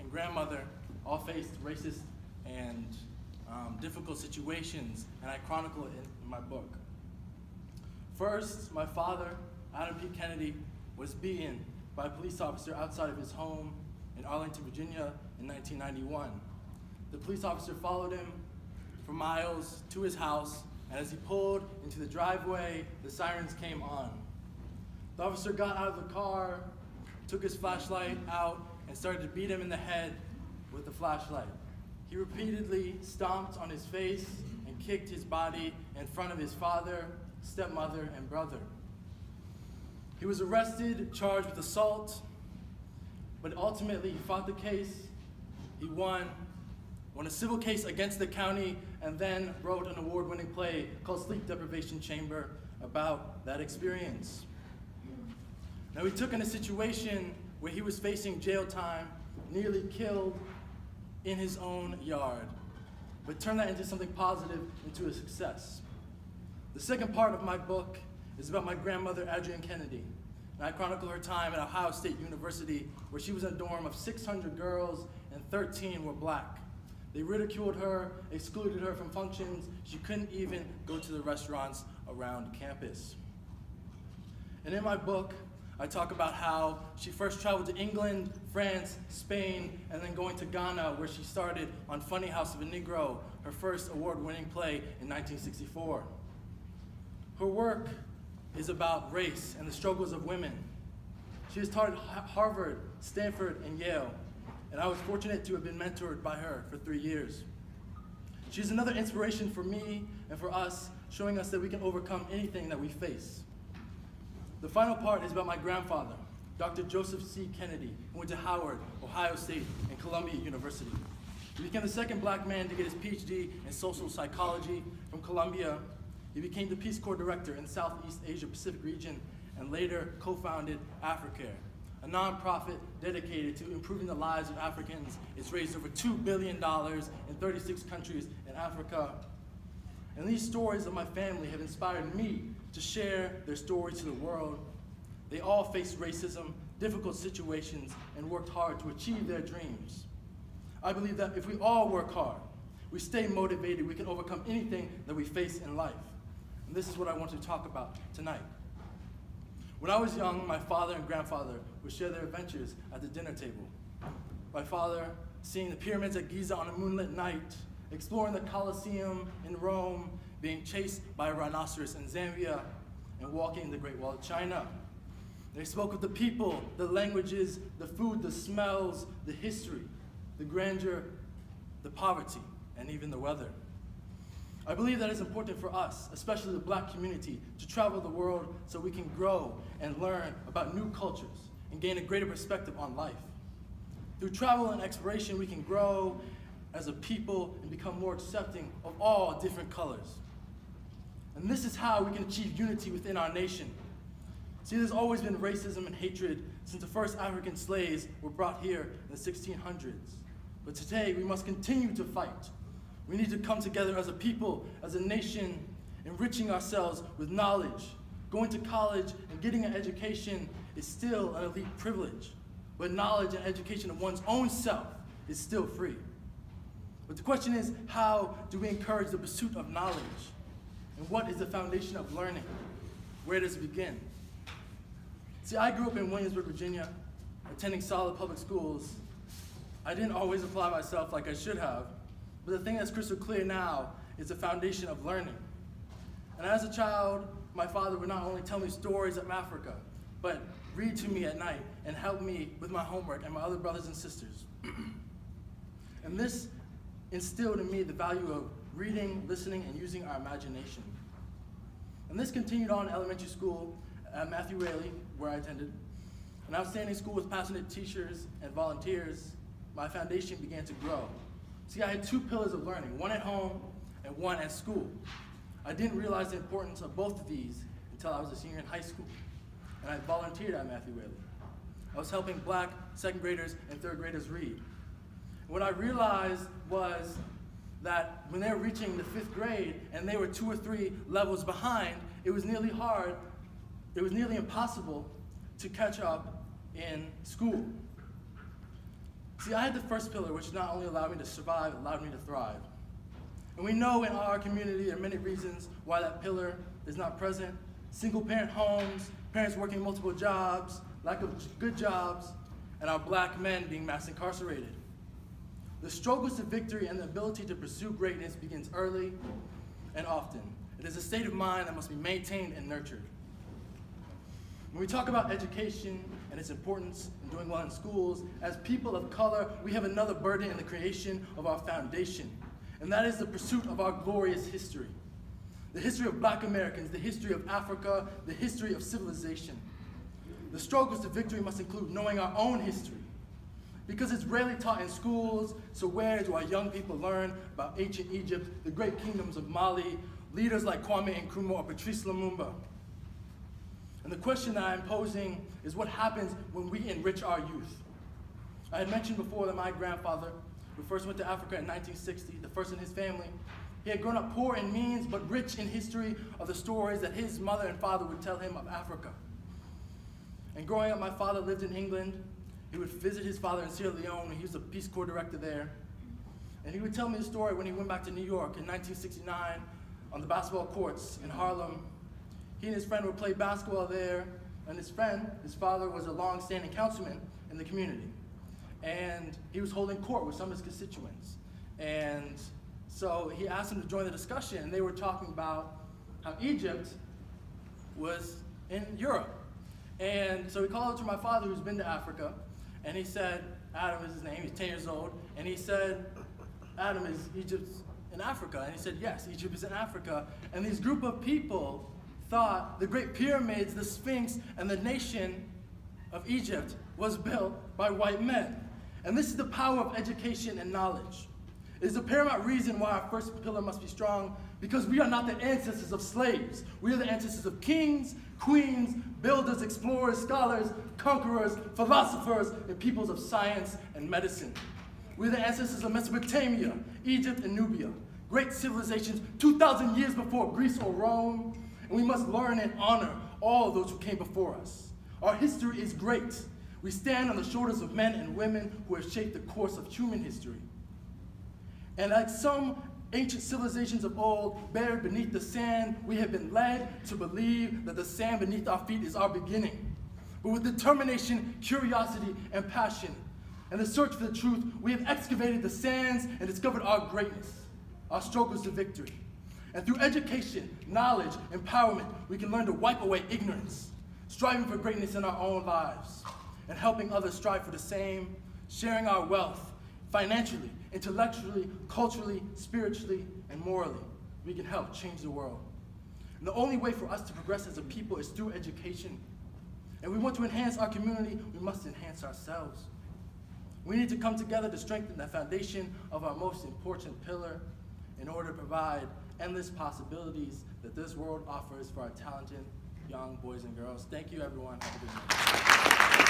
and grandmother all faced racist and difficult situations, and I chronicle it in my book. First, my father, Adam P. Kennedy, was beaten by a police officer outside of his home in Arlington, Virginia in 1991. The police officer followed him for miles to his house, and as he pulled into the driveway, the sirens came on. The officer got out of the car, took his flashlight out, and started to beat him in the head with the flashlight. He repeatedly stomped on his face and kicked his body in front of his father, stepmother, and brother. He was arrested, charged with assault, but ultimately he fought the case. He won a civil case against the county, and then wrote an award-winning play called Sleep Deprivation Chamber about that experience. Now, he took in a situation where he was facing jail time, nearly killed in his own yard, but turned that into something positive, into a success. The second part of my book is about my grandmother, Adrienne Kennedy, and I chronicle her time at Ohio State University, where she was in a dorm of 600 girls and 13 were black. They ridiculed her, excluded her from functions. She couldn't even go to the restaurants around campus. And in my book, I talk about how she first traveled to England, France, Spain, and then going to Ghana, where she started on Funny House of a Negro, her first award-winning play in 1964. Her work is about race and the struggles of women. She has taught at Harvard, Stanford, and Yale, and I was fortunate to have been mentored by her for 3 years. She's another inspiration for me and for us, showing us that we can overcome anything that we face. The final part is about my grandfather, Dr. Joseph C. Kennedy, who went to Howard, Ohio State, and Columbia University. He became the second black man to get his PhD in social psychology from Columbia. He became the Peace Corps director in the Southeast Asia Pacific region, and later co-founded AfriCare, a nonprofit dedicated to improving the lives of Africans. It's raised over $2 billion in 36 countries in Africa. And these stories of my family have inspired me to share their stories to the world. They all faced racism, difficult situations, and worked hard to achieve their dreams. I believe that if we all work hard, we stay motivated, we can overcome anything that we face in life. And this is what I want to talk about tonight. When I was young, my father and grandfather would share their adventures at the dinner table. My father seeing the pyramids at Giza on a moonlit night, exploring the Colosseum in Rome, being chased by a rhinoceros in Zambia, and walking the Great Wall of China. They spoke of the people, the languages, the food, the smells, the history, the grandeur, the poverty, and even the weather. I believe that it's important for us, especially the black community, to travel the world so we can grow and learn about new cultures and gain a greater perspective on life. Through travel and exploration, we can grow as a people and become more accepting of all different colors. And this is how we can achieve unity within our nation. See, there's always been racism and hatred since the first African slaves were brought here in the 1600s. But today, we must continue to fight. We need to come together as a people, as a nation, enriching ourselves with knowledge. Going to college and getting an education is still an elite privilege, but knowledge and education of one's own self is still free. But the question is, how do we encourage the pursuit of knowledge? And what is the foundation of learning? Where does it begin? See, I grew up in Williamsburg, Virginia, attending solid public schools. I didn't always apply myself like I should have, but the thing that's crystal clear now is the foundation of learning. And as a child, my father would not only tell me stories of Africa, but read to me at night and help me with my homework and my other brothers and sisters. And this instilled in me the value of reading, listening, and using our imagination. And this continued on in elementary school at Matthew Raley, where I attended. An outstanding school with passionate teachers and volunteers, my foundation began to grow. See, I had two pillars of learning, one at home and one at school. I didn't realize the importance of both of these until I was a senior in high school, and I volunteered at Matthew Raley. I was helping black second graders and third graders read. And what I realized was that when they were reaching the 5th grade and they were 2 or 3 levels behind, it was nearly impossible to catch up in school. See, I had the first pillar, which not only allowed me to survive, it allowed me to thrive. And we know in our community there are many reasons why that pillar is not present. Single-parent homes, parents working multiple jobs, lack of good jobs, and our black men being mass incarcerated. The struggles to victory and the ability to pursue greatness begins early and often. It is a state of mind that must be maintained and nurtured. When we talk about education and its importance in doing well in schools, as people of color, we have another burden in the creation of our foundation, and that is the pursuit of our glorious history. The history of black Americans, the history of Africa, the history of civilization. The struggles to victory must include knowing our own history, because it's rarely taught in schools, so where do our young people learn about ancient Egypt, the great kingdoms of Mali, leaders like Kwame Nkrumah or Patrice Lumumba? And the question that I'm posing is what happens when we enrich our youth? I had mentioned before that my grandfather, who first went to Africa in 1960, the first in his family, he had grown up poor in means, but rich in history of the stories that his mother and father would tell him of Africa. And growing up, my father lived in England. He would visit his father in Sierra Leone. He was a Peace Corps director there. And he would tell me the story when he went back to New York in 1969 on the basketball courts in Harlem. He and his friend would play basketball there, and his friend, his father, was a long-standing councilman in the community. And he was holding court with some of his constituents. And so he asked him to join the discussion, and they were talking about how Egypt was in Europe. And so he called up to my father, who's been to Africa, and he said, Adam is his name, he's 10 years old, and he said, Adam, is Egypt in Africa? And he said, yes, Egypt is in Africa. And this group of people thought the Great Pyramids, the Sphinx, and the nation of Egypt was built by white men. And this is the power of education and knowledge. It is the paramount reason why our first pillar must be strong, because we are not the ancestors of slaves. We are the ancestors of kings, queens, builders, explorers, scholars, conquerors, philosophers, and peoples of science and medicine. We are the ancestors of Mesopotamia, Egypt, and Nubia, great civilizations 2,000 years before Greece or Rome, and we must learn and honor all those who came before us. Our history is great. We stand on the shoulders of men and women who have shaped the course of human history. And like some ancient civilizations of old, buried beneath the sand, we have been led to believe that the sand beneath our feet is our beginning. But with determination, curiosity, and passion, and the search for the truth, we have excavated the sands and discovered our greatness, our struggles to victory. And through education, knowledge, empowerment, we can learn to wipe away ignorance, striving for greatness in our own lives, and helping others strive for the same, sharing our wealth, financially, intellectually, culturally, spiritually, and morally. We can help change the world. And the only way for us to progress as a people is through education. And we want to enhance our community, we must enhance ourselves. We need to come together to strengthen the foundation of our most important pillar in order to provide endless possibilities that this world offers for our talented young boys and girls. Thank you, everyone. Have a good night.